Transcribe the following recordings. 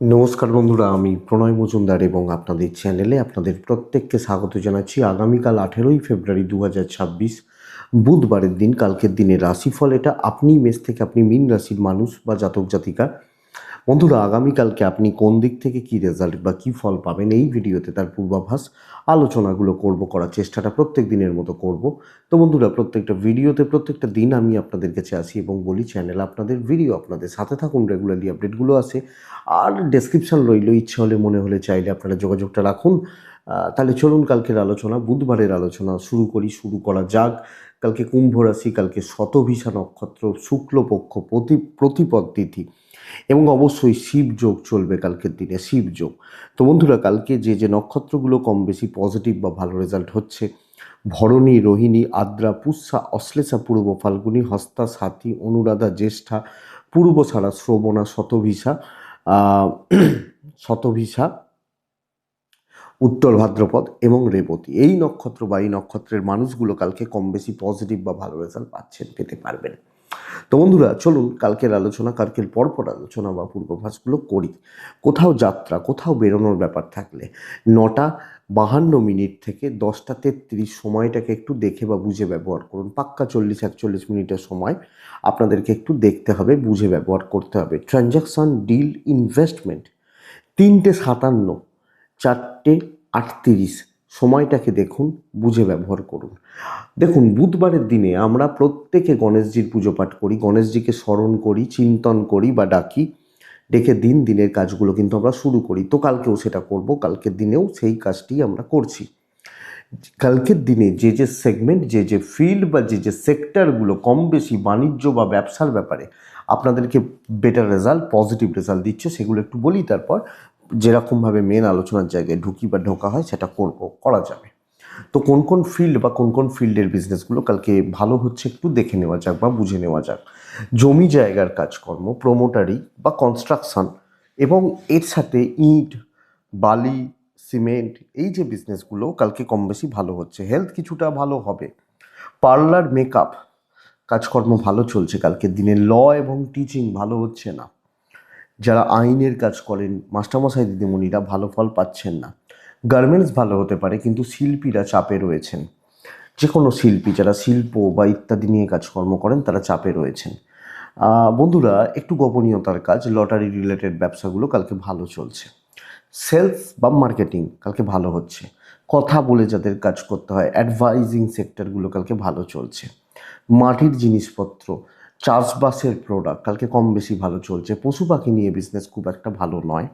নমস্কার বন্ধুরা, আমি প্রণয় মজুমদার এবং আপনাদের চ্যানেলে আপনাদের প্রত্যেককে স্বাগত জানাচ্ছি। আগামীকাল 18ই ফেব্রুয়ারি 2026 বুধবারের দিন, কালকের দিনের রাশিফল এটা। আপনি মেষ থেকে আপনি মীন রাশির মানুষ বা জাতক জাতিকা বন্ধুরা, আগামীকালকে আপনি কোন দিক থেকে কি রেজাল্ট বা কি ফল পাবেন এই ভিডিওতে তার পূর্বাভাস আলোচনাগুলো করার চেষ্টাটা প্রত্যেক দিনের মতো করব। তো বন্ধুরা, প্রত্যেকটা ভিডিওতে প্রত্যেকটা দিন আমি আপনাদের কাছে আসি এবং বলি চ্যানেল আপনাদের, ভিডিও আপনাদের, সাথে থাকুন, রেগুলারলি আপডেটগুলো আসে। আর ডেসক্রিপশন রইল, ইচ্ছে হলে মনে হলে চাইলে আপনারা যোগাযোগটা রাখুন। তাহলে চলুন কালকের আলোচনা, বুধবারের আলোচনা শুরু করা যাক। কালকে কুম্ভ রাশি, কালকে শতভিষা নক্ষত্র, শুক্লপক্ষ, প্রতিপদ তিথি এবং অবশ্যই শিবযোগ চলবে কালকের দিনে, শিবযোগ। তো বন্ধুরা, কালকে যে নক্ষত্রগুলো কম বেশি পজিটিভ বা ভালো রেজাল্ট হচ্ছে: ভরণী, রোহিণী, আদ্রা, পুষ্যা, অশ্লেষা, পূর্ব ফাল্গুনী, হস্তা, সাথী, অনুরাধা, জ্যেষ্ঠা, পূর্বসারা, শ্রবণা, শতভিষা, উত্তর ভাদ্রপদ এবং রেবতী। এই নক্ষত্র বা এই নক্ষত্রের মানুষগুলো কালকে কম বেশি পজিটিভ বা ভালো রেজাল্ট পেতে পারবেন। তো বন্ধুরা, চলুন কালকের পরপর আলোচনা বা পূর্বাভাসগুলো করি। কোথাও যাত্রা, কোথাও বেরোনোর ব্যাপার থাকলে 9:52 থেকে 10:33 সময়টাকে একটু দেখে বা বুঝে ব্যবহার করুন। পাক্কা 40-41 মিনিটের সময় আপনাদেরকে একটু দেখতে হবে, বুঝে ব্যবহার করতে হবে। ট্রানজ্যাকশন, ডিল, ইনভেস্টমেন্ট 3:57, 4:38 সময়টাকে দেখুন, বুঝে ব্যবহার করুন। দেখুন, বুধবারের দিনে আমরা প্রত্যেকে গণেশজির পুজো পাঠ করি, গণেশজিকে স্মরণ করি, চিন্তন করি বা ডাকি, ডেকে দিনের কাজগুলো কিন্তু আমরা শুরু করি। তো কালকেও সেটা করব, কালকের দিনেও সেই কাজটি আমরা করছি। কালকের দিনে যে সেগমেন্ট, যে ফিল্ড বা যে সেক্টরগুলো কম বেশি বাণিজ্য বা ব্যবসার ব্যাপারে আপনাদেরকে বেটার রেজাল্ট, পজিটিভ রেজাল্ট দিচ্ছে, সেগুলো একটু বলি, তারপর যেরকমভাবে মেন আলোচনার জায়গায় ঢোকা হয় সেটা করা যাবে। তো কোন ফিল্ড বা কোন ফিল্ডের বিজনেসগুলো কালকে ভালো হচ্ছে একটু দেখে নেওয়া যাক বা বুঝে নেওয়া যাক। জমি জায়গার কাজকর্ম, প্রোমোটারি বা কনস্ট্রাকশন, এবং এর সাথে ইট, বালি, সিমেন্ট, এই যে বিজনেসগুলো কালকে কম বেশি ভালো হচ্ছে। হেলথ কিছুটা ভালো হবে। পার্লার, মেকআপ কাজকর্ম ভালো চলছে কালকের দিনে। ল এবং টিচিং ভালো হচ্ছে না। যারা আইনের কাজ করেন, মাস্টারমশাই দিদিমণিরা ভালো ফল পাচ্ছেন না। গার্মেন্টস ভালো হতে পারে, কিন্তু শিল্পীরা চাপে রয়েছেন। যে কোনো শিল্পী যারা শিল্প বা ইত্যাদি নিয়ে কাজকর্ম করেন তারা চাপে রয়েছেন। বন্ধুরা, একটু গোপনীয়তার কাজ, লটারি রিলেটেড ব্যবসাগুলো কালকে ভালো চলছে। সেলস বা মার্কেটিং কালকে ভালো হচ্ছে। কথা বলে যাদের কাজ করতে হয়, অ্যাডভাইজিং সেক্টরগুলো কালকে ভালো চলছে। মাটির জিনিসপত্র, চাষবাসের প্রোডাক্ট কালকে কম বেশি ভালো চলছে। পশু পাখি নিয়ে বিজনেস খুব একটা ভালো নয়।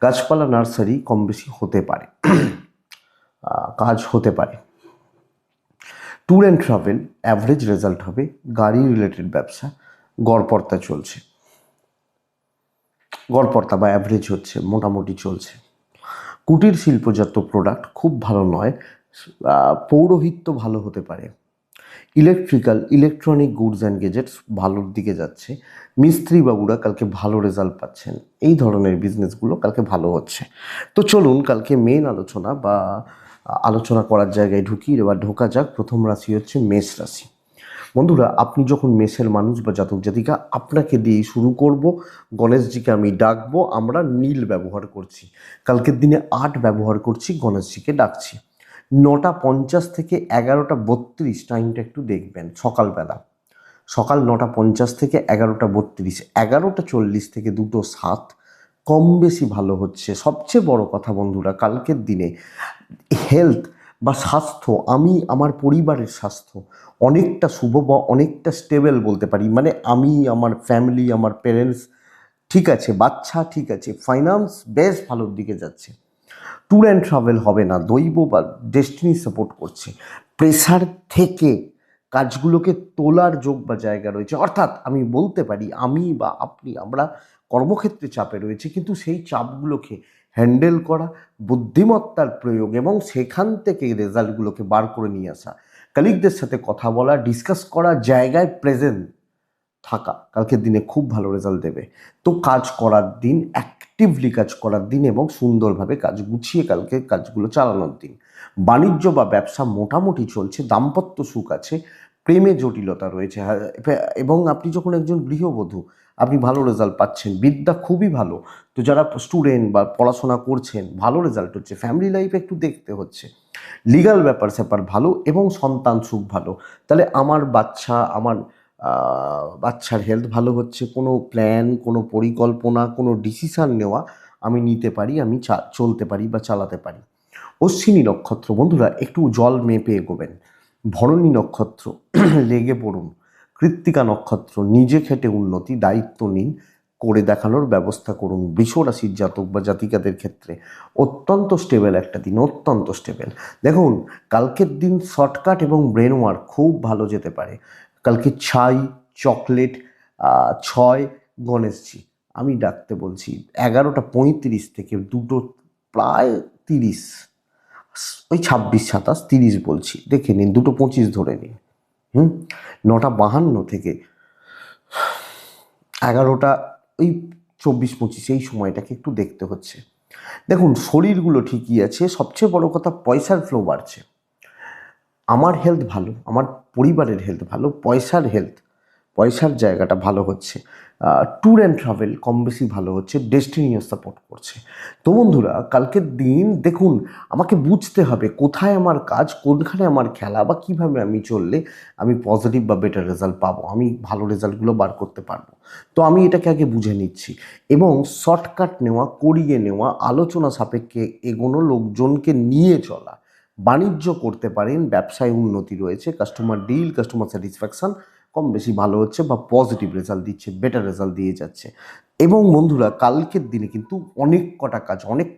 গাছপালা, নার্সারি কম বেশি হতে পারে, কাজ হতে পারে। Tour and travel average result হবে। গাড়ি রিলেটেড ব্যবসা গড়পড়তা চলছে, গড়পড়তা বা অ্যাভারেজ হচ্ছে, মোটামুটি চলছে। কুটির শিল্পজাত প্রোডাক্ট খুব ভালো নয়। পৌরোহিত্য ভালো হতে পারে। ইলেকট্রনিক গুডস অ্যান্ড গেজেটস ভালোর দিকে যাচ্ছে। মিস্ত্রি বাবুরা কালকে ভালো রেজাল্ট পাচ্ছেন। এই ধরনের বিজনেসগুলো কালকে ভালো হচ্ছে। তো চলুন কালকে মেন আলোচনা বা আলোচনা করার জায়গায় ঢোকা যাক। প্রথম রাশি হচ্ছে মেষ রাশি। বন্ধুরা, আপনি যখন মেষের মানুষ বা জাতক জাতিকা, আপনাকে দিয়েই শুরু করব। গণেশজিকে আমি ডাকবো, আমরা নীল ব্যবহার করছি। কালকের দিনে 8 ব্যবহার করছি, গণেশজিকে ডাকছি। 9:50 থেকে 11:32 টাইমটা একটু দেখবেন, সকালবেলা। সকাল 9:50 থেকে 11:32, 11:40 থেকে 2:07 কম বেশি ভালো হচ্ছে। সবচেয়ে বড় কথা বন্ধুরা, কালকের দিনে হেলথ বা স্বাস্থ্য, আমি আমার পরিবারের স্বাস্থ্য অনেকটা শুভ বা অনেকটা স্টেবল বলতে পারি। মানে আমি, আমার ফ্যামিলি, আমার পেরেন্টস ঠিক আছে, বাচ্চা ঠিক আছে, ফাইন্যান্স বেশ ভালোর দিকে যাচ্ছে। ট্যুর অ্যান্ড ট্রাভেল হবে না, দৈব বা ডেস্টিনি সাপোর্ট করছে। প্রেসার থেকে কাজগুলোকে তোলার যোগ বা জায়গা রয়েছে। অর্থাৎ আমি বলতে পারি, আমি বা আপনি, আমরা কর্মক্ষেত্রে চাপে রয়েছে, কিন্তু সেই চাপগুলোকে হ্যান্ডেল করা, বুদ্ধিমত্তার প্রয়োগ এবং সেখান থেকে রেজাল্টগুলোকে বার করে নিয়ে আসা, কলিগদের সাথে কথা বলা, ডিসকাস করা, জায়গায় প্রেজেন্ট থাকা কালকের দিনে খুব ভালো রেজাল্ট দেবে। তো কাজ করার দিন, অ্যাক্টিভলি কাজ করার দিন এবং সুন্দরভাবে কাজ গুছিয়ে কালকে কাজগুলো চালানোর দিন। বাণিজ্য বা ব্যবসা মোটামুটি চলছে। দাম্পত্য সুখ আছে, প্রেমে জটিলতা রয়েছে। এবং আপনি যখন একজন গৃহবধূ, আপনি ভালো রেজাল্ট পাচ্ছেন, বিদ্যা খুবই ভালো। তো যারা স্টুডেন্ট বা পড়াশোনা করছেন ভালো রেজাল্ট হচ্ছে, ফ্যামিলি লাইফ একটু দেখতে হচ্ছে, লিগাল ব্যাপার স্যাপার ভালো এবং সন্তান সুখ ভালো। তাহলে আমার বাচ্চার হেলথ ভালো হচ্ছে, কোনো প্ল্যান, কোনো পরিকল্পনা, কোনো ডিসিশান নেওয়া আমি নিতে পারি, আমি চলতে পারি বা চালাতে পারি। অশ্বিনী নক্ষত্র বন্ধুরা একটু জল মেপে এগোবেন। ভরণী নক্ষত্র লেগে পড়ুন। কৃত্তিকা নক্ষত্র নিজে খেটে উন্নতি, দায়িত্ব নিন, করে দেখানোর ব্যবস্থা করুন। বৃষ রাশির জাতক বা জাতিকাদের ক্ষেত্রে অত্যন্ত স্টেবল একটা দিন, অত্যন্ত স্টেবল। দেখুন, কালকের দিন শর্টকাট এবং ব্রেন ওয়ার্ক খুব ভালো যেতে পারে। কালকে ছাই, চকলেট, 6 গণেশজি আমি ডাকতে বলছি 11:35 থেকে 2টো প্রায় 30, ওই 26, 27, 30 বলছি, দেখে নিন, 2:25 ধরে নিন। 9:52 থেকে 11টা, ওই 24-25 এই সময়টাকে একটু দেখতে হচ্ছে। দেখুন, শরীরগুলো ঠিকই আছে, সবচেয়ে বড় কথা পয়সার ফ্লো বাড়ছে। আমার হেলথ ভালো, আমার পরিবারের হেলথ ভালো, পয়সার জায়গাটা ভালো হচ্ছে। ট্যুর অ্যান্ড ট্রাভেল কম বেশি ভালো হচ্ছে, ডেস্টিনিও সাপোর্ট করছে। তো বন্ধুরা, কালকের দিন দেখুন, আমাকে বুঝতে হবে কোথায় আমার কাজ, কোনখানে আমার খেলা, বা কীভাবে আমি চললে আমি পজিটিভ বা বেটার রেজাল্ট পাবো, আমি ভালো রেজাল্টগুলো বার করতে পারবো। তো আমি এটাকে আগে বুঝে নিচ্ছি এবং শর্টকাট নেওয়া, করিয়ে নেওয়া, আলোচনা সাপেক্ষে এগোনো, লোকজনকে নিয়ে চলা, বাণিজ্য করতে পারেন, ব্যবসায় উন্নতি রয়েছে, কাস্টমার ডিল, কাস্টমার স্যাটিসফ্যাকশান কম বেশি ভালো হচ্ছে বা পজিটিভ রেজাল্ট দিচ্ছে, বেটার রেজাল্ট দিয়ে যাচ্ছে। এবং বন্ধুরা, কালকের দিনে কিন্তু অনেক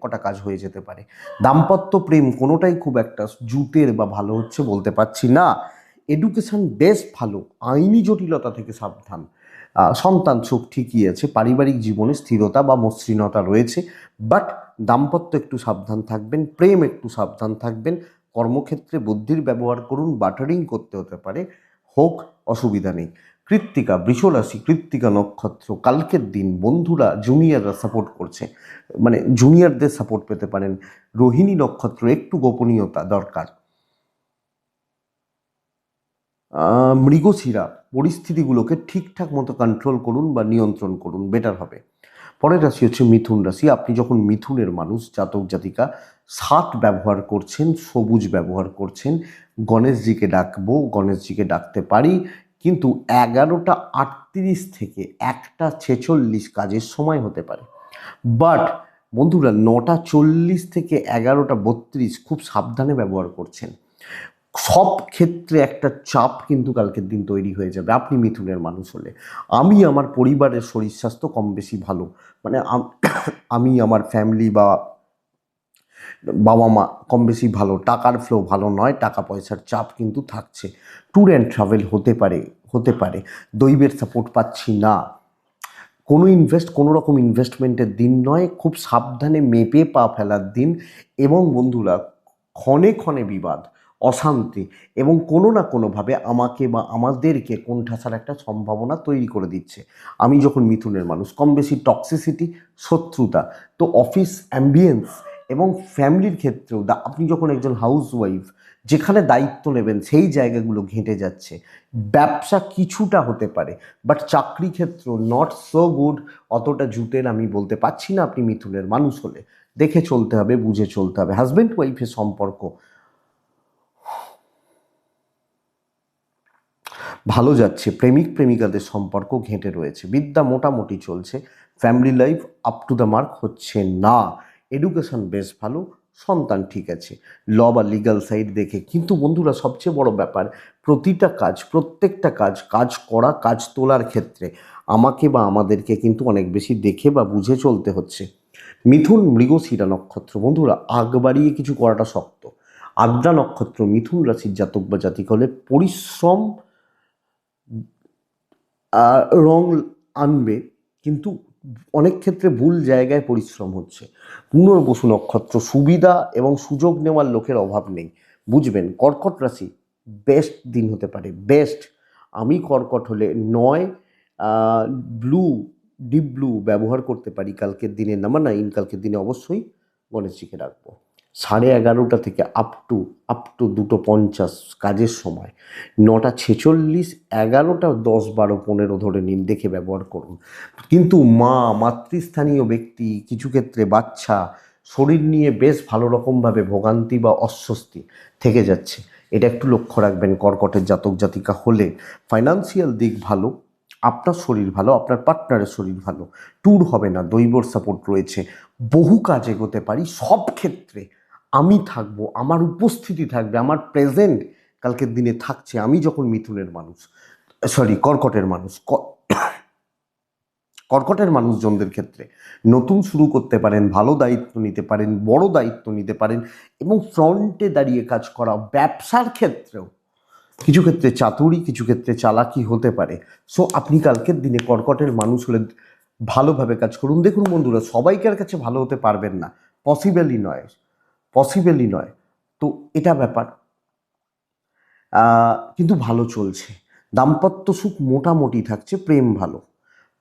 কটা কাজ হয়ে যেতে পারে। দাম্পত্য প্রেম কোনোটাই খুব একটা জুটের বা ভালো হচ্ছে বলতে পারছি না। এডুকেশন বেশ ভালো, আইনি জটিলতা থেকে সাবধান। সন্তান সুখ ঠিকই আছে, পারিবারিক জীবনে স্থিরতা বা মসৃণতা রয়েছে, বাট দাম্পত্য একটু সাবধান থাকবেন, প্রেম একটু সাবধান থাকবেন। কর্মক্ষেত্রে বুদ্ধির ব্যবহার করুন, বাটারিং করতে হতে পারে, হোক, অসুবিধা নেই। কৃত্তিকা, বৃষরাশি, কৃত্তিকা নক্ষত্র কালকের দিন বন্ধুরা, জুনিয়ররা সাপোর্ট করছে, মানে জুনিয়রদের সাপোর্ট পেতে পারেন। রোহিণী নক্ষত্র একটু গোপনীয়তা দরকার। মৃগশিরা, পরিস্থিতিগুলোকে ঠিকঠাক মতো কন্ট্রোল করুন বা নিয়ন্ত্রণ করুন, বেটার হবে। পরের রাশি হচ্ছে মিথুন রাশি। আপনি যখন মিথুনের মানুষ, জাতক জাতিকা, 7 ব্যবহার করছেন, সবুজ ব্যবহার করছেন, গণেশজিকে ডাকবো, গণেশজিকে ডাকতে পারি, কিন্তু 11:38 থেকে 1:46 কাজের সময় হতে পারে। বাট বন্ধুরা, 9:40 থেকে 11:32 খুব সাবধানে ব্যবহার করছেন। সব ক্ষেত্রে একটা চাপ কিন্তু কালকের দিন তৈরি হয়ে যাবে আপনি মিথুনের মানুষ হলে। আমি আমার পরিবারের শরীর স্বাস্থ্য কম বেশি ভালো, মানে আমি আমার ফ্যামিলি বা বাবা মা কম বেশি ভালো, টাকার ফ্লো ভালো নয়, টাকা পয়সার চাপ কিন্তু থাকছে। ট্যুর অ্যান্ড ট্রাভেল হতে পারে, দৈবের সাপোর্ট পাচ্ছি না। কোনো রকম ইনভেস্টমেন্টের দিন নয়, খুব সাবধানে মেপে পা ফেলার দিন। এবং বন্ধুরা, ক্ষণে ক্ষণে বিবাদ, অশান্তি এবং কোনো না কোনোভাবে আমাকে বা আমাদেরকে কোণঠাসার একটা সম্ভাবনা তৈরি করে দিচ্ছে। আমি যখন মিথুনের মানুষ, কম বেশি টক্সিসিটি, শত্রুতা, তো অফিস অ্যাম্বিয়েন্স এবং ফ্যামিলির ক্ষেত্রেও আপনি যখন একজন হাউসওয়াইফ, যেখানে দায়িত্ব নেবেন সেই জায়গাগুলো ঘেঁটে যাচ্ছে। ব্যবসা কিছুটা হতে পারে, বাট চাকরি ক্ষেত্র নট সো গুড, অতটা জুটের আমি বলতে পারছি না আপনি মিথুনের মানুষ হলে। দেখে চলতে হবে, বুঝে চলতে হবে। হাজব্যান্ড ওয়াইফের সম্পর্ক ভালো যাচ্ছে, প্রেমিক প্রেমিকাদের সম্পর্ক ঘেঁটে রয়েছে, বিদ্যা মোটামুটি চলছে, family life up to the mark হচ্ছে না। এডুকেশন বেশ ভালো, সন্তান ঠিক আছে, ল বা লিগাল সাইড দেখে। কিন্তু বন্ধুরা, সবচেয়ে বড় ব্যাপার, প্রত্যেকটা কাজ করা, কাজ তোলার ক্ষেত্রে আমাকে বা আমাদেরকে কিন্তু অনেক বেশি দেখে বা বুঝে চলতে হচ্ছে। মিথুন, মৃগশিরা নক্ষত্র বন্ধুরা, আগ বাড়িয়ে কিছু করাটা শক্ত। আদ্রা নক্ষত্র, মিথুন রাশির জাতক বা জাতিকা হলে পরিশ্রম রং আনবে, কিন্তু অনেক ক্ষেত্রে ভুল জায়গায় পরিশ্রম হচ্ছে। পুনর্বসু নক্ষত্র, সুবিধা এবং সুযোগ নেওয়ার লোকের অভাব নেই, বুঝবেন। কর্কট রাশি, বেস্ট দিন হতে পারে, বেস্ট। আমি কর্কট হলে 9 ব্লু, ডিপ ব্লু ব্যবহার করতে পারি কালকের দিনে। নাম্বার 9 কালকের দিনে অবশ্যই গণেশজিকে রাখবো। 11:30 থেকে আপ টু 2:50 কাজের সময়, 9:46, 11টা 10, 12, 15 ধরে নিন, দেখে ব্যবহার করুন। কিন্তু মা, মাতৃস্থানীয় ব্যক্তি, কিছু ক্ষেত্রে বাচ্চা শরীর নিয়ে বেশ ভালো রকমভাবে ভোগান্তি বা অস্বস্তি থেকে যাচ্ছে, এটা একটু লক্ষ্য রাখবেন। কর্কটের জাতক জাতিকা হলে ফাইন্যান্সিয়াল দিক ভালো, আপনার শরীর ভালো, আপনার পার্টনারের শরীর ভালো, ট্যুর হবে না, দৈবর সাপোর্ট রয়েছে, বহু কাজ এগোতে পারি। সব ক্ষেত্রে আমি থাকবো, আমার উপস্থিতি থাকবে, আমার প্রেজেন্ট কালকের দিনে থাকছে। আমি যখন মিথুনের মানুষ, কর্কটের মানুষ, কর্কটের মানুষজনদের ক্ষেত্রে নতুন শুরু করতে পারেন, ভালো দায়িত্ব নিতে পারেন, বড় দায়িত্ব নিতে পারেন এবং ফ্রন্টে দাঁড়িয়ে কাজ করা। ব্যবসার ক্ষেত্রেও কিছু ক্ষেত্রে চাতুরি, কিছু ক্ষেত্রে চালাকি হতে পারে। সো আপনি কালকের দিনে কর্কটের মানুষ হলে ভালোভাবে কাজ করুন। দেখুন বন্ধুরা, সবাইকার কাছে ভালো হতে পারবেন না, পসিবলই নয়, পসিবলই নয়। তো এটা ব্যাপার, কিন্তু ভালো চলছে। দাম্পত্য সুখ মোটামুটি থাকছে, প্রেম ভালো,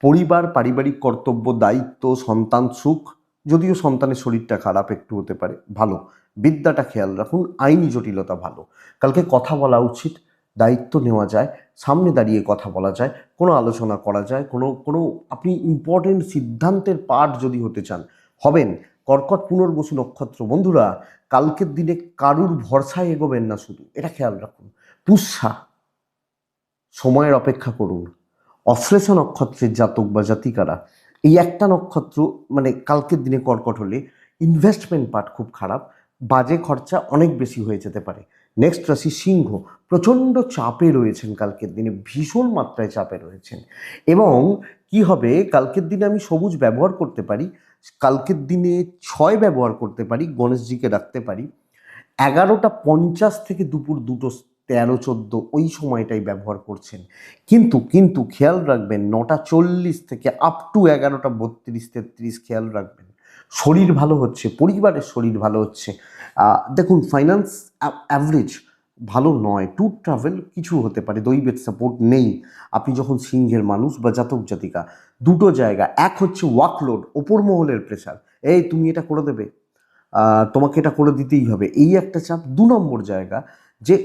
পরিবার, পারিবারিক কর্তব্য, দায়িত্ব, সন্তান সুখ, যদিও সন্তানের শরীরটা খারাপ একটু হতে পারে, ভালো। বিদ্যাটা খেয়াল রাখুন, আইনি জটিলতা ভালো। কালকে কথা বলা উচিত, দায়িত্ব নেওয়া যায়, সামনে দাঁড়িয়ে কথা বলা যায়, কোনো আলোচনা করা যায়, কোনো আপনি ইম্পর্টেন্ট সিদ্ধান্তের পার্ট যদি হতে চান, হবেন। কর্কট পুনর্বসু নক্ষত্র বন্ধুরা, কালকের দিনে কারুর ভরসায় এগোবেন না, শুধু এটা খেয়াল রাখুন। পুষ্যা, সময়ের অপেক্ষা করুন। অশ্লেষা নক্ষত্রের জাতক বা জাতিকারা, এই একটা নক্ষত্র মানে কালকের দিনে কর্কট হলে ইনভেস্টমেন্ট পার্ট খুব খারাপ, বাজে খরচা অনেক বেশি হয়ে যেতে পারে। নেক্সট রাশি সিংহ, প্রচণ্ড চাপে রয়েছেন কালকের দিনে, ভীষণ মাত্রায় চাপে রয়েছেন। এবং কি হবে, কালকের দিনে আমি সবুজ ব্যবহার করতে পারি, কালকের দিনে 6 ব্যবহার করতে পারি, গণেশজিকে রাখতে পারি। 11:50 থেকে দুপুর 2:13-14 ওই সময়টাই ব্যবহার করছেন। কিন্তু খেয়াল রাখবেন, 9:40 থেকে আপ টু 11:32-33 খেয়াল রাখবেন। শরীর ভালো হচ্ছে, পরিবারের শরীর ভালো হচ্ছে। দেখুন ফাইন্যান্স অ্যাভারেজ ভালো নয়, ট্যুর ট্রাভেল কিছু হতে পারে, দৈবের সাপোর্ট নেই। আপনি যখন সিংহের মানুষ বা জাতক জাতিকা, দুটো জায়গা, এক হচ্ছে ওয়ার্কলোড, ওপর মহলের প্রেশার, এই তুমি এটা করে দেবে, তোমাকে এটা করে দিতেই হবে, এই একটা চাপ। 2 নম্বর জায়গা, যে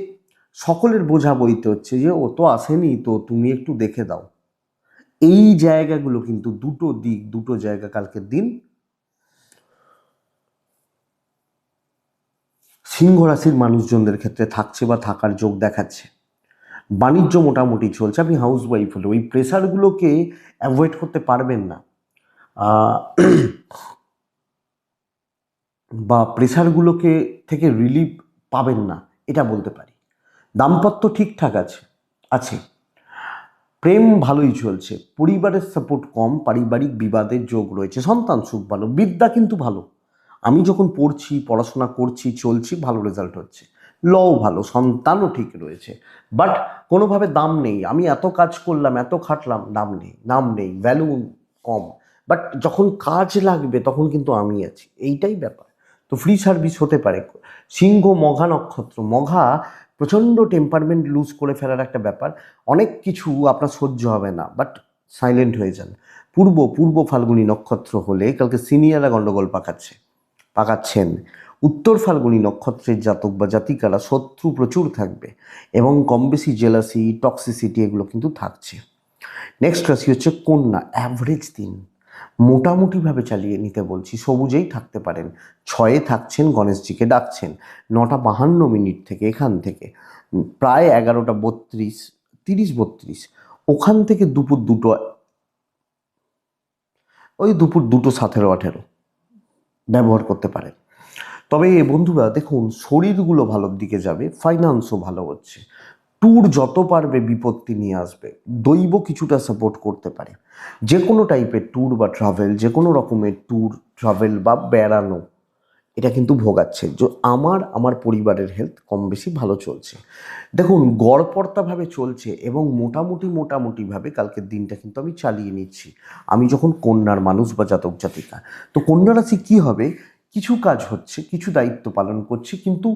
সকলের বোঝা বইতে হচ্ছে, যে ও তো আসেনি, তো তুমি একটু দেখে দাও। এই জায়গাগুলো কিন্তু দুটো দিক, দুটো জায়গা কালকের দিন সিংহ রাশির মানুষজনদের ক্ষেত্রে থাকছে বা থাকার যোগ দেখাচ্ছে। বাণিজ্য মোটামুটি চলছে, আপনি হাউস ওয়াইফ হলে ওই প্রেশারগুলোকে অ্যাভয়েড করতে পারবেন না, আহ, বা প্রেশারগুলোকে থেকে রিলিফ পাবেন না, এটা বলতে পারি। দাম্পত্য ঠিকঠাক আছে আছে, প্রেম ভালোই চলছে, পরিবারের সাপোর্ট কম, পারিবারিক বিবাদের যোগ রয়েছে, সন্তান সুখ ভালো, বিদ্যা কিন্তু ভালো। আমি যখন পড়ছি, পড়াশোনা করছি, চলছি, ভালো রেজাল্ট হচ্ছে, লও ভালো, সন্তানও ঠিক রয়েছে। বাট কোনোভাবে দাম নেই, আমি এত কাজ করলাম, এত খাটলাম, দাম নেই, নাম নেই, ভ্যালু কম। বাট যখন কাজ লাগবে তখন কিন্তু আমি আছি, এইটাই ব্যাপার। তো ফ্রি সার্ভিস হতে পারে। সিংহ মঘা নক্ষত্র, মঘা প্রচণ্ড টেম্পারমেন্ট লুজ করে ফেলার একটা ব্যাপার, অনেক কিছু আপনার সহ্য হবে না, বাট সাইলেন্ট হয়ে যান। পূর্ব ফাল্গুনী নক্ষত্র হলে কালকে সিনিয়ররা গণ্ডগোল পাকাচ্ছেন। উত্তর ফাল্গুনী নক্ষত্রের জাতক বা জাতিকারা শত্রু প্রচুর থাকবে এবং কম বেশি জেলাসি, টক্সিসিটি এগুলো কিন্তু থাকছে। নেক্সট রাশি হচ্ছে কন্যা, অ্যাভারেজ দিন, মোটামুটিভাবে চালিয়ে নিতে বলছি, সবুজেই থাকতে পারেন। 6-এ থাকছেন, গণেশজিকে ডাকছেন, 9:52 থেকে এখান থেকে প্রায় 11:32, 30-32, ওখান থেকে দুপুর 2:17-18 ব্যবহার করতে পারেন। তবে বন্ধুরা দেখুন, শরীরগুলো ভালোর দিকে যাবে, ফাইন্যান্সও ভালো হচ্ছে, ট্যুর যত পারবে বিপত্তি নিয়ে আসবে, দৈব কিছুটা সাপোর্ট করতে পারে। যে কোনো টাইপের ট্যুর বা ট্রাভেল, যে কোনো রকমের ট্যুর ট্রাভেল বা বেড়ানো, এটা কিন্তু ভোগাচ্ছে। যে আমার পরিবারের হেলথ কম বেশি ভালো চলছে। দেখুন গড়পড়তাভাবে চলছে এবং মোটামুটিভাবে কালকের দিনটা কিন্তু আমি চালিয়ে নিচ্ছি, আমি যখন কন্যার মানুষ বা জাতক জাতিকা। তো কন্যা রাশি কী হবে, কিছু কাজ হচ্ছে, কিছু দায়িত্ব পালন করছি, কিন্তু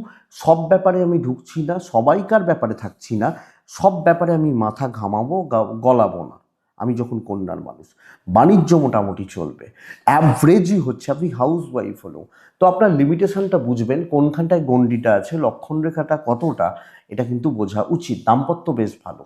সব ব্যাপারে আমি ঢুকছি না, সবাইকার ব্যাপারে থাকছি না, সব ব্যাপারে আমি মাথা ঘামাবো, গলাবো না। আমি যখন কন্যার মানুষ। বাণিজ্য মোটামুটি চলবে, অ্যাভারেজই হচ্ছে। আপনি হাউস ওয়াইফ হলেও তো আপনার লিমিটেশনটা বুঝবেন, কোনখানটায় গণ্ডিটা আছে, লক্ষণ রেখাটা কতটা, এটা কিন্তু বোঝা উচিত। দাম্পত্য বেশ ভালো,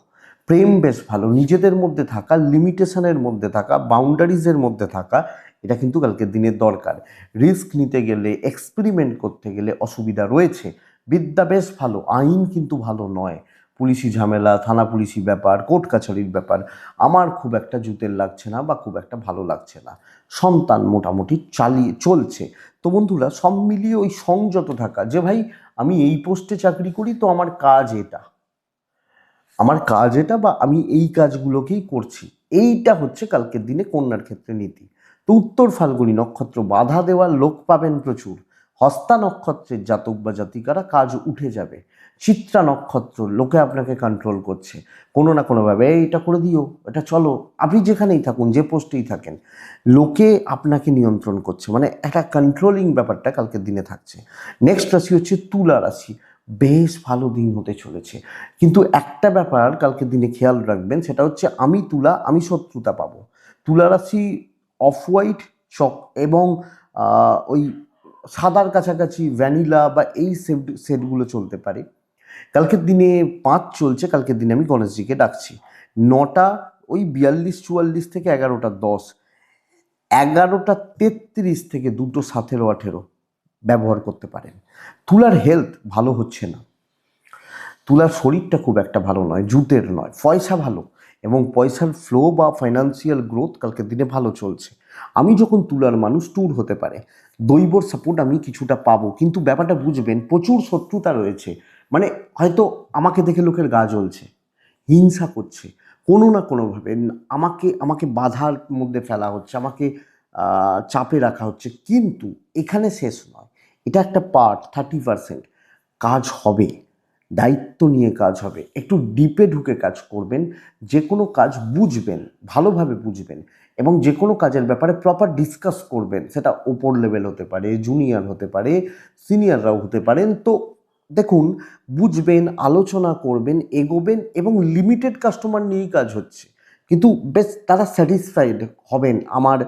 প্রেম বেশ ভালো, নিজেদের মধ্যে থাকা, লিমিটেশনের মধ্যে থাকা, বাউন্ডারিজের মধ্যে থাকা, এটা কিন্তু কালকের দিনের দরকার। রিস্ক নিতে গেলে, এক্সপেরিমেন্ট করতে গেলে অসুবিধা রয়েছে। বিদ্যা বেশ ভালো, আইন কিন্তু ভালো নয়। পুলিশি ঝামেলা, থানা পুলিশি ব্যাপার, কোর্ট কাছারির ব্যাপার আমার খুব একটা জুতের লাগছে না বা খুব একটা ভালো লাগছে না। সন্তান মোটামুটি চলছে। তো বন্ধুরা, সব মিলিয়ে ওই সংযত থাকা, যে ভাই আমি এই পোস্টে চাকরি করি তো আমার কাজ এটা, বা আমি এই কাজগুলোকেই করছি, এইটা হচ্ছে কালকের দিনে কন্যার ক্ষেত্রে নীতি। তো উত্তর ফাল্গুনী নক্ষত্র, বাধা দেওয়ার লোক পাবেন প্রচুর। হস্তা নক্ষত্রের জাতক বা জাতিকারা কাজ উঠে যাবে। চিত্রা নক্ষত্র, লোকে আপনাকে কন্ট্রোল করছে কোনো না কোনোভাবে, এইটা করে দিও, এটা চলো, আপনি যেখানেই থাকুন, যে পোস্টেই থাকেন, লোকে আপনাকে নিয়ন্ত্রণ করছে, মানে একটা কন্ট্রোলিং ব্যাপারটা কালকের দিনে থাকছে। নেক্সট রাশি হচ্ছে তুলা রাশি। বেশ ভালো দিন হতে চলেছে, কিন্তু একটা ব্যাপার কালকের দিনে খেয়াল রাখবেন, সেটা হচ্ছে আমি তুলা, আমি শত্রুতা পাবো। তুলা রাশি অফ হোয়াইট চক এবং ওই সাদার কাছাকাছি ভ্যানিলা বা এই সেটগুলো চলতে পারে। কালকের দিনে 5 চলছে, কালকের দিনে আমি গণেশজিকে ডাকছি। 9টা ওই 42-44 থেকে 11টা 10, 11টা 33 থেকে 2টো 17-18 ব্যবহার করতে পারেন। তুলার হেলথ ভালো হচ্ছে না, তুলার শরীরটা খুব একটা ভালো নয়, জুতের নয়। পয়সা ভালো এবং পয়সার ফ্লো বা ফাইন্যান্সিয়াল গ্রোথ কালকের দিনে ভালো চলছে। আমি যখন তুলার মানুষ, ট্যুর হতে পারে, দৈবর সাপোর্ট আমি কিছুটা পাবো, কিন্তু ব্যাপারটা বুঝবেন প্রচুর শত্রুতা রয়েছে। মানে হয়তো আমাকে দেখে লোকের গা জ্বলছে, হিংসা করছে কোনো না কোনোভাবে, আমাকে আমাকে বাধার মধ্যে ফেলা হচ্ছে, আমাকে চাপে রাখা হচ্ছে। কিন্তু এখানে শেষ নয়, এটা একটা পার্ট, 30%। কাজ হবে, দায়িত্ব নিয়ে কাজ হবে, একটু ডিপে ঢুকে কাজ করবেন, যে কোনো কাজ বুঝবেন, ভালোভাবে বুঝবেন, এবং যে কোনো কাজের ব্যাপারে প্রপার ডিসকাস করবেন। সেটা ওপর লেভেল হতে পারে, জুনিয়র হতে পারে, সিনিয়ররাও হতে পারেন। তো দেখুন, বুঝবেন, আলোচনা করবেন, এগোবেন, এবং লিমিটেড কাস্টমার নিয়েই কাজ হচ্ছে, কিন্তু বেশ তারা স্যাটিসফাইড হবেন আমার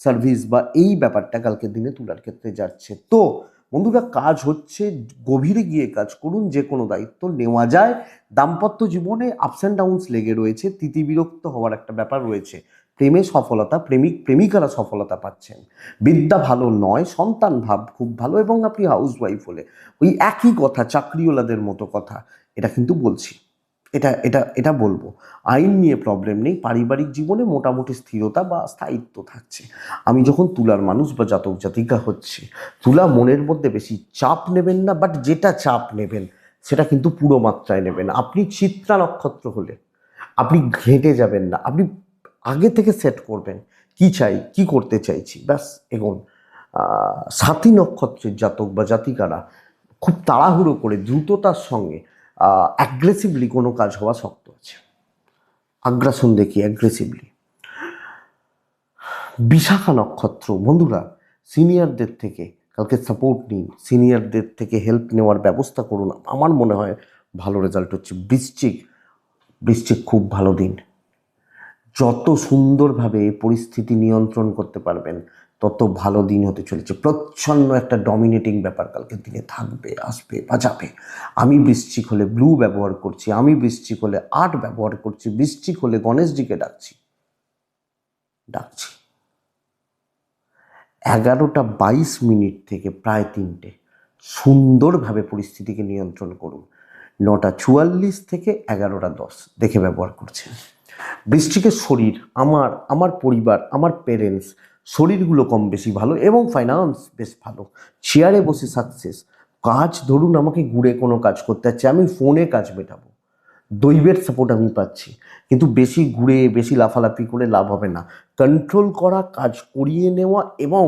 সার্ভিস বা এই ব্যাপারটা কালকের দিনে তুলার ক্ষেত্রে যাচ্ছে। তো বন্ধুরা, কাজ হচ্ছে, গভীরে গিয়ে কাজ করুন, যে কোনো দায়িত্ব নেওয়া যায়। দাম্পত্য জীবনে আপস অ্যান্ড ডাউনস লেগে রয়েছে, তিতিবিরক্ত হওয়ার একটা ব্যাপার রয়েছে। প্রেমে সফলতা, প্রেমিক প্রেমিকারা সফলতা পাচ্ছেন। বিদ্যা ভালো নয়, সন্তান ভাব খুব ভালো, এবং আপনি হাউস ওয়াইফ হলে ওই একই কথা, চাকরিওয়ালাদের মতো কথা, এটা কিন্তু বলছি, এটা বলবো। আইন নিয়ে প্রবলেম নেই, পারিবারিক জীবনে মোটামুটি স্থিরতা বা স্থায়িত্ব থাকছে। আমি যখন তুলার মানুষ বা জাতক জাতিকা হচ্ছে, তুলা মনের মধ্যে বেশি চাপ নেবেন না, বাট যেটা চাপ নেবেন সেটা কিন্তু পুরো মাত্রায় নেবেন। আপনি চিত্রা নক্ষত্র হলে আপনি ঘেঁটে যাবেন না, আপনি আগে থেকে সেট করবেন কি চাই, কি করতে চাইছি, ব্যাস এগোন। সাথী নক্ষত্রের জাতক বা জাতিকারা খুব তাড়াহুড়ো করে, দ্রুততার সঙ্গে, অ্যাগ্রেসিভলি কোনো কাজ হওয়া শক্ত আছে। আগ্রাসন দেখি অ্যাগ্রেসিভলি। বিশাখা নক্ষত্র, বন্ধুরা সিনিয়রদের থেকে কালকে সাপোর্ট নিন, সিনিয়রদের থেকে হেল্প নেওয়ার ব্যবস্থা করুন, আমার মনে হয় ভালো রেজাল্ট হচ্ছে। বৃশ্চিক খুব ভালো দিন, যত সুন্দরভাবে পরিস্থিতি নিয়ন্ত্রণ করতে পারবেন তত ভালো দিন হতে চলেছে। প্রচ্ছন্ন একটা ডমিনেটিং ব্যাপার কালকের দিনে থাকবে, আসবে বা যাবে। আমি বৃশ্চিক হলে ব্লু ব্যবহার করছি, আমি বৃশ্চিক হলে আর্ট ব্যবহার করছি, বৃশ্চিক হলে গণেশজিকে ডাকছি। 11টা 22 থেকে প্রায় 3টে সুন্দরভাবে পরিস্থিতিকে নিয়ন্ত্রণ করুন। 9টা 44 থেকে 11টা 10 দেখে ব্যবহার করছেন। বৃশ্চিকের শরীর, আমার পরিবার, আমার পেরেন্টস শরীরগুলো কম বেশি ভালো, এবং ফাইন্যান্স বেশ ভালো। চেয়ারে বসে সাকসেস, কাজ ধরুন আমাকে ঘুরে কোনো কাজ করতে হচ্ছে, আমি ফোনে কাজ মেটাবো, দৈবের সাপোর্ট আমি পাচ্ছি, কিন্তু বেশি ঘুরে বেশি লাফালাফি করে লাভ হবে না। কন্ট্রোল করা, কাজ করিয়ে নেওয়া, এবং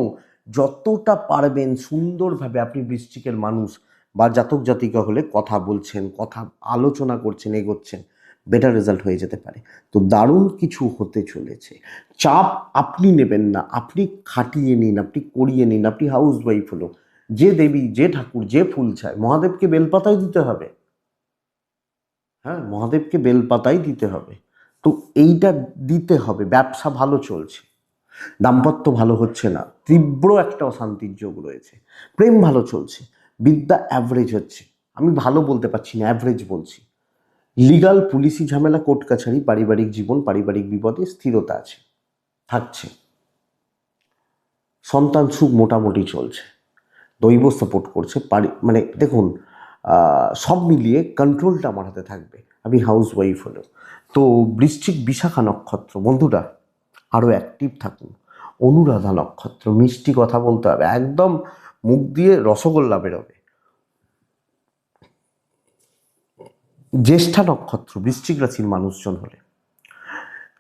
যতটা পারবেন সুন্দরভাবে আপনি বৃশ্চিকের মানুষ বা জাতক জাতিকা হলে কথা বলছেন, কথা আলোচনা করছেন, এগোচ্ছেন, বেটার রেজাল্ট হয়ে যেতে পারে। তো দারুণ কিছু হতে চলেছে। চাপ আপনি নেবেন না, আপনি খাটিয়ে নিন, আপনি করিয়ে নিন। আপনি হাউস ওয়াইফ হলো, যে দেবী, যে ঠাকুর, যে ফুল চায়, মহাদেবকে বেলপাতাই দিতে হবে। হ্যাঁ, মহাদেবকে বেলপাতাই দিতে হবে। তো এইটা দিতে হবে। ব্যবসা ভালো চলছে, দাম্পত্য ভালো হচ্ছে না, তীব্র একটা অশান্তির যোগ রয়েছে, প্রেম ভালো চলছে, বিদ্যা অ্যাভারেজ হচ্ছে, আমি ভালো বলতে পারছি না, অ্যাভারেজ বলছি। লিগাল পুলিশি ঝামেলা, কোর্ট কাছারি, পারিবারিক জীবন, পারিবারিক বিপদে স্থিরতা আছে, থাকছে। সন্তান সুখ মোটামুটি চলছে, দৈব সাপোর্ট করছে, মানে দেখুন সব মিলিয়ে কন্ট্রোলটা আমার হাতে থাকবে, আমি হাউস ওয়াইফ হলেও। তো বৃশ্চিক বিশাখা নক্ষত্র বন্ধুরা আরও অ্যাক্টিভ থাকুন। অনুরাধা নক্ষত্র, মিষ্টি কথা বলতে হবে, একদম মুখ দিয়ে রসগোল্লা বেরোবে। জ্যেষ্ঠা নক্ষত্র বৃশ্চিক রাশির মানুষজন হলে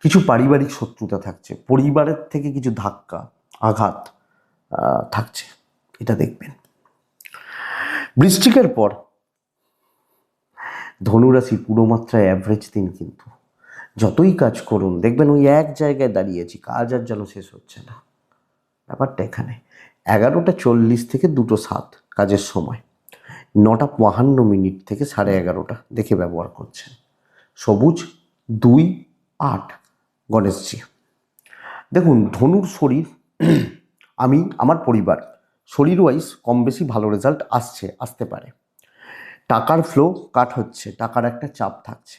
কিছু পারিবারিক শত্রুতা থাকছে, পরিবারের থেকে কিছু ধাক্কা আঘাত থাকছে, এটা দেখবেন। বৃশ্চিকের পর ধনুরাশি পুরো মাত্রায় অ্যাভারেজ দিন, কিন্তু যতই কাজ করুন দেখবেন ওই এক জায়গায় দাঁড়িয়েছি, কাজ আর যেন শেষ হচ্ছে না। ব্যাপারটা এখানে 11:40 থেকে 2:07 কাজের সময়, 9:52 থেকে 11:30 দেখে ব্যবহার করছেন। সবুজ 2-8 গণেশজি। দেখুন ধনুর শরীর, আমি আমার পরিবার শরীর ওয়াইজ কম বেশি ভালো রেজাল্ট আসতে পারে, টাকার ফ্লো কাট হচ্ছে, টাকার একটা চাপ থাকছে,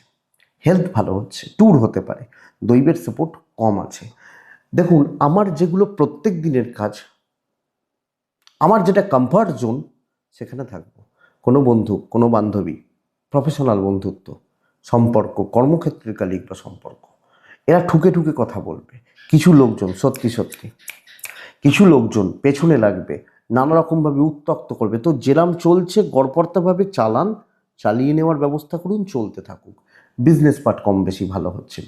হেলথ ভালো হচ্ছে, ট্যুর হতে পারে, দৈবের সাপোর্ট কম আছে। দেখুন আমার যেগুলো প্রত্যেক দিনের কাজ, আমার যেটা কমফর্ট জোন, সেখানে থাকবো। কোনো বন্ধু, কোনো বান্ধবী, প্রফেশনাল বন্ধুত্ব, সম্পর্ক, কর্মক্ষেত্রের কালিক বা সম্পর্ক, এরা ঠুকে ঠুকে কথা বলবে। কিছু লোকজন সত্যি সত্যি, কিছু লোকজন পেছনে লাগবে, নানা রকমভাবে উত্ত্যক্ত করবে। তো যেরাম চলছে গড়পড়তাভাবে চালিয়ে নেওয়ার ব্যবস্থা করুন, চলতে থাকুক। বিজনেস পার্ট কম বেশি ভালো হচ্ছে,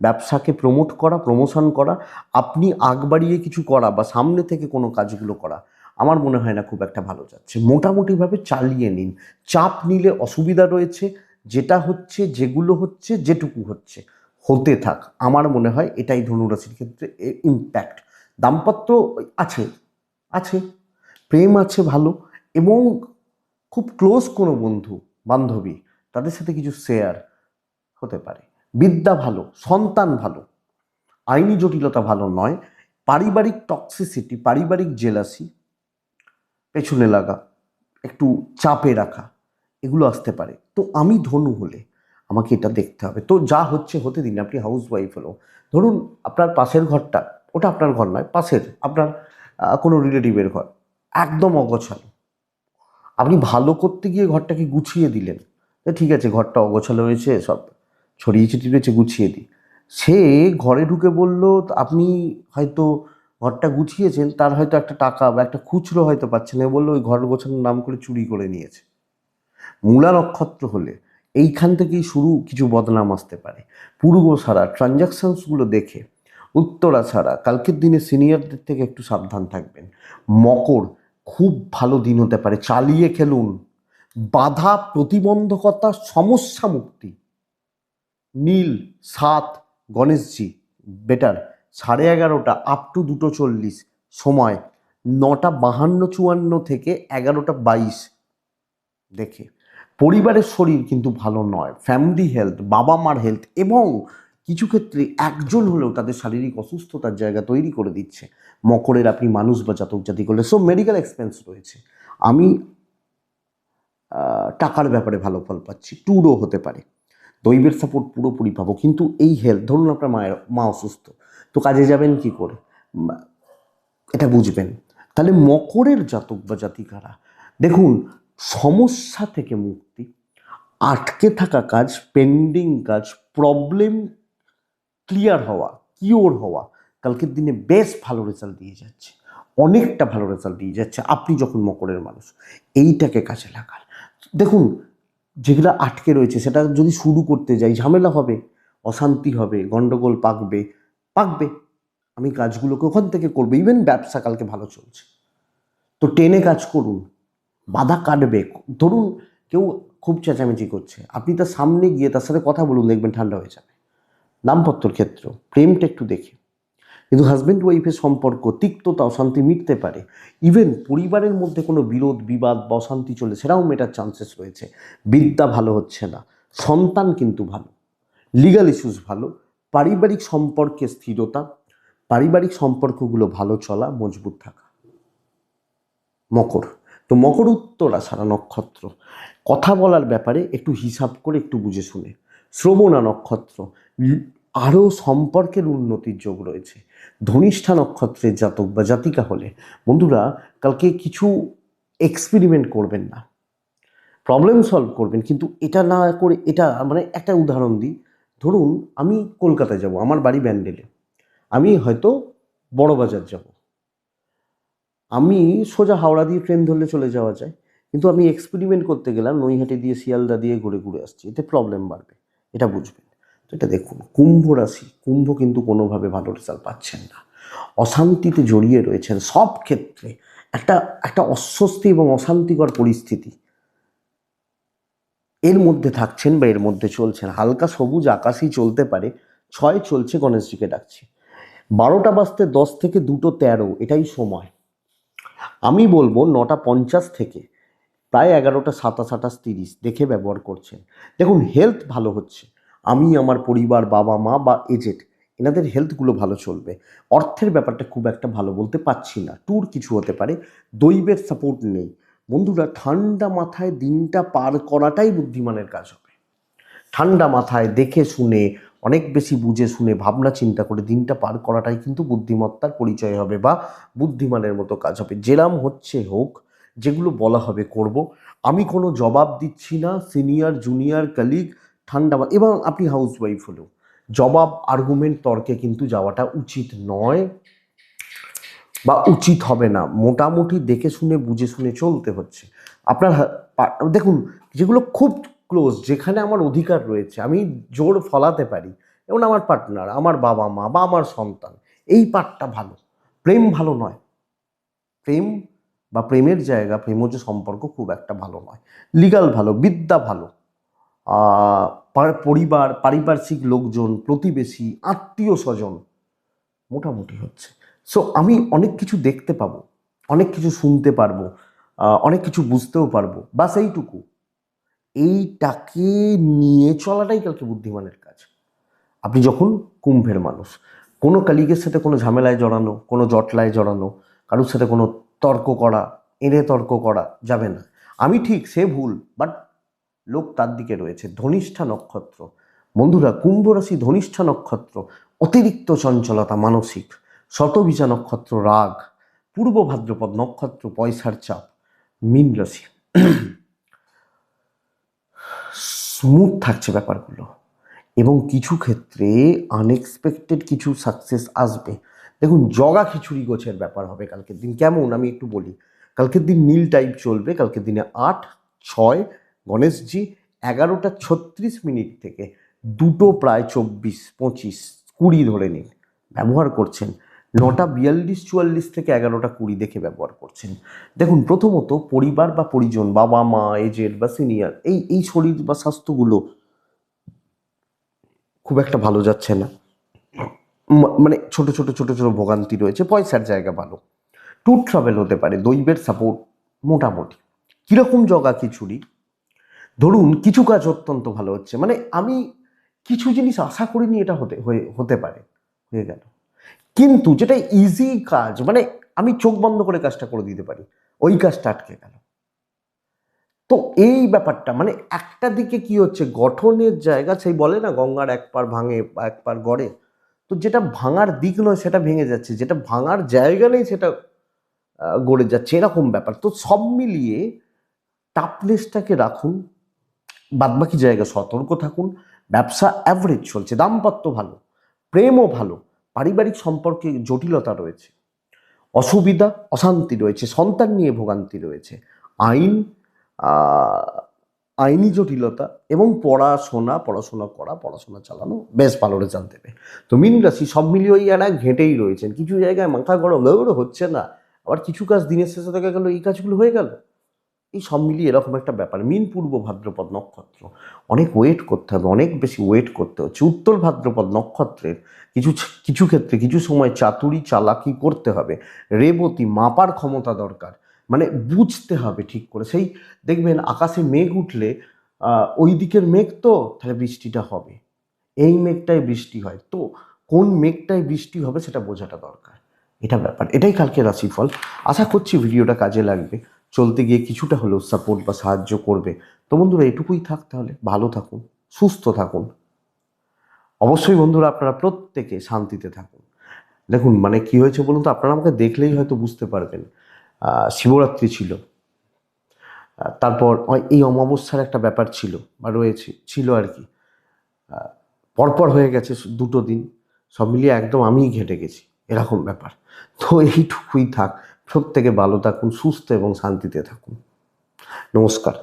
ব্যবসাকে প্রমোট করা, প্রমোশন করা, আপনি আগ বাড়িয়ে কিছু করা বা সামনে থেকে কোনো কাজগুলো করা, আমার মনে হয় না খুব একটা ভালো যাচ্ছে। মোটামুটিভাবে চালিয়ে নিন, চাপ নিলে অসুবিধা রয়েছে, যেটা হচ্ছে, যেগুলো হচ্ছে, যেটুকু হচ্ছে হতে থাক। আমার মনে হয় এটাই ধনুরাশির ক্ষেত্রে ইম্প্যাক্ট। দাম্পত্য আছে, আছে, প্রেম আছে ভালো, এবং খুব ক্লোজ কোনো বন্ধু বান্ধবী, তাদের সাথে কিছু শেয়ার হতে পারে। বিদ্যা ভালো, সন্তান ভালো, আইনি জটিলতা ভালো নয়, পারিবারিক টক্সিসিটি, পারিবারিক জেলাসি, পেছনে লাগা, একটু চাপে রাখা, এগুলো আসতে পারে। তো আমি ধনু হলে আমাকে এটা দেখতে হবে। তো যা হচ্ছে হতে দিন, আপনি হাউস ওয়াইফ হলো, ধরুন আপনার পাশের ঘরটা, ওটা আপনার ঘর নয়, পাশের আপনার কোনো রিলেটিভের ঘর, একদম অগোছালো, আপনি ভালো করতে গিয়ে ঘরটাকে গুছিয়ে দিলেন, ঠিক আছে ঘরটা অগোছালো হয়েছে, সব ছড়িয়ে ছিটিয়ে রয়েছে, গুছিয়ে দিই। সে ঘরে ঢুকে বলল, আপনি হয়তো ঘরটা গুছিয়েছেন, তার হয়তো একটা টাকা বা একটা খুচরো হয়তো পাচ্ছেন, বললো ওই ঘর গোছানোর নাম করে চুরি করে নিয়েছে। মূলা নক্ষত্র হলে এইখান থেকেই শুরু, কিছু বদনাম আসতে পারে। পূর্ব ছাড়া ট্রানজাকশনসগুলো দেখে, উত্তরা ছাড়া কালকের দিনে সিনিয়রদের থেকে একটু সাবধান থাকবেন। মকর খুব ভালো দিন হতে পারে, চালিয়ে খেলুন, বাধা প্রতিবন্ধকতা সমস্যা মুক্তি। নীল 7 গণেশজি বেটার, 11:30 আপ টু 2:40 সময়, 9:52-54 থেকে 11:22 দেখে। পরিবারের শরীর কিন্তু ভালো নয়, ফ্যামিলি হেলথ, বাবা মার হেলথ, এবং কিছু ক্ষেত্রে একজন হলেও তাদের শারীরিক অসুস্থতার জায়গা তৈরি করে দিচ্ছে। মকরের আপনি মানুষ বা জাতক জাতি করলে, সো মেডিকেল এক্সপেন্স রয়েছে। আমি টাকার ব্যাপারে ভালো ফল পাচ্ছি, ট্যুরও হতে পারে, দৈবের সাপোর্ট পুরোপুরি পাবো। কিন্তু এই হেলথ, ধরুন আপনার মা অসুস্থ, তো কাজে যাবেন কি করে, এটা বুঝবেন। তাহলে মকরের জাতক বা জাতিকারা দেখুন, সমস্যা থেকে মুক্তি, আটকে থাকা কাজ, পেন্ডিং কাজ, প্রবলেম ক্লিয়ার হওয়া, কিওর হওয়া, কালকের দিনে বেশ ভালো রেজাল্ট দিয়ে যাচ্ছে, অনেকটা ভালো রেজাল্ট দিয়ে যাচ্ছে। আপনি যখন মকরের মানুষ, এইটাকে কাজে লাগান। দেখুন যেগুলো আটকে রয়েছে, সেটা যদি শুরু করতে যাই ঝামেলা হবে, অশান্তি হবে, গন্ডগোল পাকবে পাকবে। আমি কাজগুলোকে ওখান থেকে করবো। ইভেন ব্যবসা কালকে ভালো চলছে, তো টেনে কাজ করুন, বাধা কাটবে। ধরুন কেউ খুব চেঁচামেচি করছে, আপনি তার সামনে গিয়ে তার সাথে কথা বলুন, দেখবেন ঠান্ডা হয়ে যাবে। দাম্পত্যর ক্ষেত্র প্রেমটা একটু দেখে, কিন্তু হাজব্যান্ড ওয়াইফের সম্পর্ক, তিক্ততা, অশান্তি মিটতে পারে। ইভেন পরিবারের মধ্যে কোনো বিরোধ বিবাদ বা অশান্তি চলে, সেটাও মেটার চান্সেস রয়েছে। বিদ্যা ভালো হচ্ছে না, সন্তান কিন্তু ভালো, লিগাল ইস্যুস ভালো, পারিবারিক সম্পর্কে স্থিরতা, পারিবারিক সম্পর্কগুলো ভালো চলা, মজবুত থাকা। মকর, তো মকর উত্তরাষাঢ়া নক্ষত্র, কথা বলার ব্যাপারে একটু হিসাব করে একটু বুঝে শুনে। শ্রবণা নক্ষত্র, আরও সম্পর্কের উন্নতির যোগ রয়েছে। ধনিষ্ঠা নক্ষত্রের জাতক বা জাতিকা হলে বন্ধুরা কালকে কিছু এক্সপেরিমেন্ট করবেন না, প্রবলেম সলভ করবেন, কিন্তু এটা না করে এটা মানে একটা উদাহরণ দিই। ধরুন আমি কলকাতায় যাব, আমার বাড়ি ব্যান্ডেলে, আমি হয়তো বড়বাজার যাব, আমি সোজা হাওড়া দিয়ে ট্রেন ধরলে চলে যাওয়া যায়, কিন্তু আমি এক্সপেরিমেন্ট করতে গেলাম নৈহাটি দিয়ে শিয়ালদা দিয়ে ঘুরে ঘুরে আসছি, এতে প্রবলেম বাড়বে, এটা বুঝবেন। তো এটা দেখুন, কুম্ভ রাশি, কুম্ভ কিন্তু কোনোভাবে ভালো রেজাল্ট পাচ্ছেন না, অশান্তিতে জড়িয়ে রয়েছেন সব ক্ষেত্রে, একটা একটা অস্বস্তি এবং অশান্তিকর পরিস্থিতি এর মধ্যে থাকছেন বা এর মধ্যে চলছেন। হালকা সবুজ আকাশই চলতে পারে, 6 চলছে, গণেশজিকে ডাকছি। 12টা বাজতে 10 থেকে 2:13 এটাই সময়। আমি বলবো 9:50 থেকে প্রায় 11:27-28-30 দেখে ব্যবহার করছেন। দেখুন হেলথ ভালো হচ্ছে, আমি আমার পরিবার, বাবা মা বা এজেড, এনাদের হেলথগুলো ভালো চলবে। অর্থের ব্যাপারটা খুব একটা ভালো বলতে পারছি না, ট্যুর কিছু হতে পারে, দৈবের সাপোর্ট নেই। বন্ধুরা ঠান্ডা মাথায় দিনটা পার করাটাই বুদ্ধিমানের কাজ হবে। ঠান্ডা মাথায় দেখে শুনে, অনেক বেশি বুঝে শুনে ভাবনা চিন্তা করে দিনটা পার করাটাই কিন্তু বুদ্ধিমত্তার পরিচয় হবে বা বুদ্ধিমানের মতো কাজ হবে। যেরাম হচ্ছে হোক, যেগুলো বলা হবে করব। আমি কোনো জবাব দিচ্ছি না, সিনিয়র জুনিয়র কলিগ, ঠান্ডা এবং আপনি হাউসওয়াইফ হলেও জবাব আর্গুমেন্ট তর্কে কিন্তু যাওয়াটা উচিত নয় বা উচিত হবে না। মোটামুটি দেখে শুনে বুঝে শুনে চলতে হচ্ছে। আপনার দেখুন, যেগুলো খুব ক্লোজ, যেখানে আমার অধিকার রয়েছে, আমি জোর ফলাতে পারি, যেমন আমার পার্টনার, আমার বাবা মা বা আমার সন্তান, এই পার্টটা ভালো। প্রেম ভালো নয়, প্রেম বা প্রেমের জায়গা, প্রেমজ সম্পর্ক খুব একটা ভালো নয়। লিগাল ভালো, বিদ্যা ভালো, পরিবার, পারিপার্শ্বিক লোকজন, প্রতিবেশী, আত্মীয় স্বজন মোটামুটি হচ্ছে। সো আমি অনেক কিছু দেখতে পাবো, অনেক কিছু শুনতে পারবো, অনেক কিছু বুঝতেও পারবো, বাস এইটুকু। এইটাকে নিয়ে চলাটাই কালকে বুদ্ধিমানের কাজ। আপনি যখন কুম্ভের মানুষ, কোনো কালিগের সাথে কোনো ঝামেলায় জড়ানো, কোনো জটলায় জড়ানো, কারোর সাথে কোনো তর্ক করা, এনে তর্ক করা যাবে না। আমি ঠিক, সে ভুল, বাট লোক তার দিকে রয়েছে। ধনিষ্ঠা নক্ষত্র, বন্ধুরা কুম্ভ রাশি ধনিষ্ঠা নক্ষত্র, অতিরিক্ত চঞ্চলতা মানসিক। শতবীজা নক্ষত্র রাগ, পূর্ব ভাদ্রপদ নক্ষত্র পয়সার চাপ। মীন রাশি স্মুথ থাকছে ব্যাপারগুলো, এবং কিছু ক্ষেত্রে আনএক্সপেক্টেড কিছু সাকসেস আসবে। দেখুন জগা খিচুড়ি গোছের ব্যাপার হবে কালকের দিন। কেমন আমি একটু বলি, কালকের দিন নীল টাইপ চলবে, কালকের দিনে 8-6 গণেশজি 11:36 থেকে 2:24-25-20 ধরে নিন ব্যবহার করছেন। 9:42-44 থেকে 11:20 দেখে ব্যবহার করছেন। দেখুন প্রথমত পরিবার বা পরিজন, বাবা মা, এজেড বা সিনিয়র, এই এই শরীর বা স্বাস্থ্যগুলো খুব একটা ভালো যাচ্ছে না, মানে ছোট ছোট ছোট ছোট ভোগান্তি রয়েছে। পয়সার জায়গা ভালো, ট্যুর ট্রাভেল হতে পারে, দৈবের সাপোর্ট মোটামুটি। কীরকম জগা খিচুড়ি, ধরুন কিছু কাজ অত্যন্ত ভালো হচ্ছে, মানে আমি কিছু জিনিস আশা করিনি এটা হতে পারে, হয়ে গেল। কিন্তু যেটা ইজি কাজ, মানে আমি চোখ বন্ধ করে কাজটা করে দিতে পারি, ওই কাজটা আটকে গেল। তো এই ব্যাপারটা মানে একটা দিকে কি হচ্ছে, গঠনের জায়গা, সেই বলে না গঙ্গার এক পার ভাঙে বা এক পার গড়ে, তো যেটা ভাঙার দিক নয় সেটা ভেঙে যাচ্ছে, যেটা ভাঙার জায়গা নেই সেটা গড়ে যাচ্ছে, এরকম ব্যাপার। তো সব মিলিয়ে টাফনেসটাকে রাখুন, বাদবাকি জায়গা সতর্ক থাকুন। ব্যবসা অ্যাভারেজ চলছে, দাম্পত্য ভালো, প্রেমও ভালো, পারিবারিক সম্পর্কে জটিলতা রয়েছে, অসুবিধা অশান্তি রয়েছে, সন্তান নিয়ে ভোগান্তি রয়েছে, আইন আইনি জটিলতা এবং পড়াশোনা চালানো বেশ ভালো রেজাল্ট দেবে। তো মীন রাশি সব মিলিয়ে ওই একটা ঘেঁটেই রয়েছেন, কিছু জায়গায় মাথা গরম হচ্ছে না, আবার কিছু কাজ দিনের শেষে দেখা গেল এই কাজগুলো হয়ে গেল, এই সব মিলিয়ে এরকম একটা ব্যাপার। মীন পূর্ব ভাদ্রপদ নক্ষত্র, অনেক ওয়েট করতে হবে, অনেক বেশি ওয়েট করতে হচ্ছে। উত্তর ভাদ্রপদ নক্ষত্রের কিছু কিছু ক্ষেত্রে কিছু সময় চাতুরি চালাকি করতে হবে। রেবতী মাপার ক্ষমতা দরকার, মানে বুঝতে হবে ঠিক করে। সেই দেখবেন আকাশে মেঘ উঠলে ওই দিকের মেঘ, তো তাহলে বৃষ্টিটা হবে, এই মেঘটায় বৃষ্টি হয়, তো কোন মেঘটায় বৃষ্টি হবে সেটা বোঝাটা দরকার। এটা ব্যাপার, এটাই কালকে রাশিফল। আশা করছি ভিডিওটা কাজে লাগবে, চলতে গিয়ে কিছুটা হলেও সাপোর্ট বা সাহায্য করবে। তো বন্ধুরা এটুকুই থাক, তাহলে ভালো থাকুন, সুস্থ থাকুন। অবশ্যই বন্ধুরা আপনারা প্রত্যেকে শান্তিতে থাকুন। দেখুন মানে কি হয়েছে বলুন তো, আপনারা আমাকে দেখলেই হয়তো বুঝতে পারবেন। শিবরাত্রি ছিল, তারপর এই অমাবস্যার একটা ব্যাপার ছিল বা ছিল আর কি। পরপর হয়ে গেছে দুটো দিন, সব মিলিয়ে একদম আমিই ঘেঁটে গেছি, এরকম ব্যাপার। তো এইটুকুই থাক, প্রত্যেকে ভালো থাকুন, সুস্থ এবং শান্তিতে থাকুন। নমস্কার।